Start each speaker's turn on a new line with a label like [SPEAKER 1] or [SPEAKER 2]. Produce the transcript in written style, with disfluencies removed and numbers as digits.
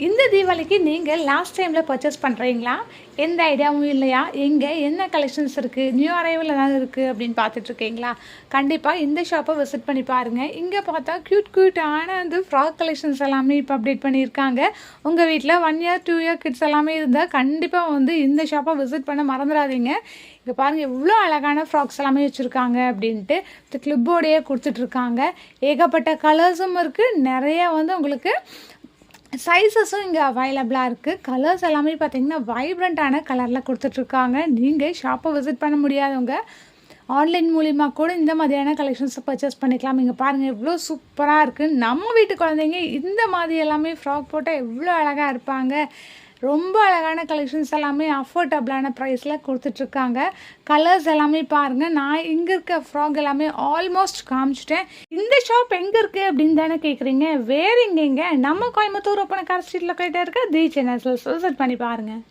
[SPEAKER 1] இந்த தீபாவளிக்கு நீங்கள் லாஸ்ட் டைமில் பர்ச்சேஸ் பண்ணுறீங்களா? எந்த ஐடியாவும் இல்லையா? எங்கே என்ன கலெக்ஷன்ஸ் இருக்குது, நியூ அரைவல் ஏதாவது இருக்குது அப்படின்னு பார்த்துட்ருக்கீங்களா? கண்டிப்பாக இந்த ஷாப்பை விசிட் பண்ணி பாருங்கள். இங்கே பார்த்தா க்யூட்டான அந்த ஃப்ராக் கலெக்ஷன்ஸ் எல்லாமே இப்போ அப்டேட் பண்ணியிருக்காங்க. உங்கள் வீட்டில் 1 இயர் 2 இயர் கிட்ஸ் எல்லாமே இருந்தால் கண்டிப்பாக இந்த ஷாப்பை விசிட் பண்ண மறந்துடாதீங்க. இங்கே பாருங்கள் எவ்வளோ அழகான ஃப்ராக்ஸ் எல்லாமே வச்சுருக்காங்க அப்படின்ட்டு. இந்த கிளிப்போடையே கொடுத்துட்ருக்காங்க. ஏகப்பட்ட கலர்ஸும் இருக்குது. நிறையா உங்களுக்கு சைஸஸும் இங்கே அவைலபிளாக இருக்குது. கலர்ஸ் எல்லாமே பார்த்திங்கன்னா வைப்ரண்ட்டான கலரில் கொடுத்துட்ருக்காங்க. நீங்கள் ஷாப்பை விசிட் பண்ண முடியாதவங்க ஆன்லைன் மூலிமா கூட இந்த மாதிரியான கலெக்ஷன்ஸை பர்ச்சேஸ் பண்ணிக்கலாம். இங்கே பாருங்கள் எவ்வளோ சூப்பராக இருக்குது. நம்ம வீட்டு குழந்தைங்க இந்த மாதிரி எல்லாமே ஃப்ராக் போட்டால் எவ்வளோ அழகாக இருப்பாங்க. ரொம்ப அழகான கலெக்ஷன்ஸ் எல்லாமே அஃபோர்டபுளான ப்ரைஸில் கொடுத்துட்ருக்காங்க. கலர்ஸ் எல்லாமே பாருங்கள். நான் இங்கே இருக்க ஃப்ராக் எல்லாமே ஆல்மோஸ்ட் காமிச்சிட்டேன். இந்த ஷாப் எங்கே இருக்குது அப்படின்னு தானே கேட்குறீங்க? வேறு எங்கெங்க நம்ம கோயம்புத்தூர் ஒப்பனக்கார ஸ்ட்ரீட்டில் போயிட்டே இருக்க தி சென்னை சில்க்ஸ் விசிட் பண்ணி பாருங்கள்.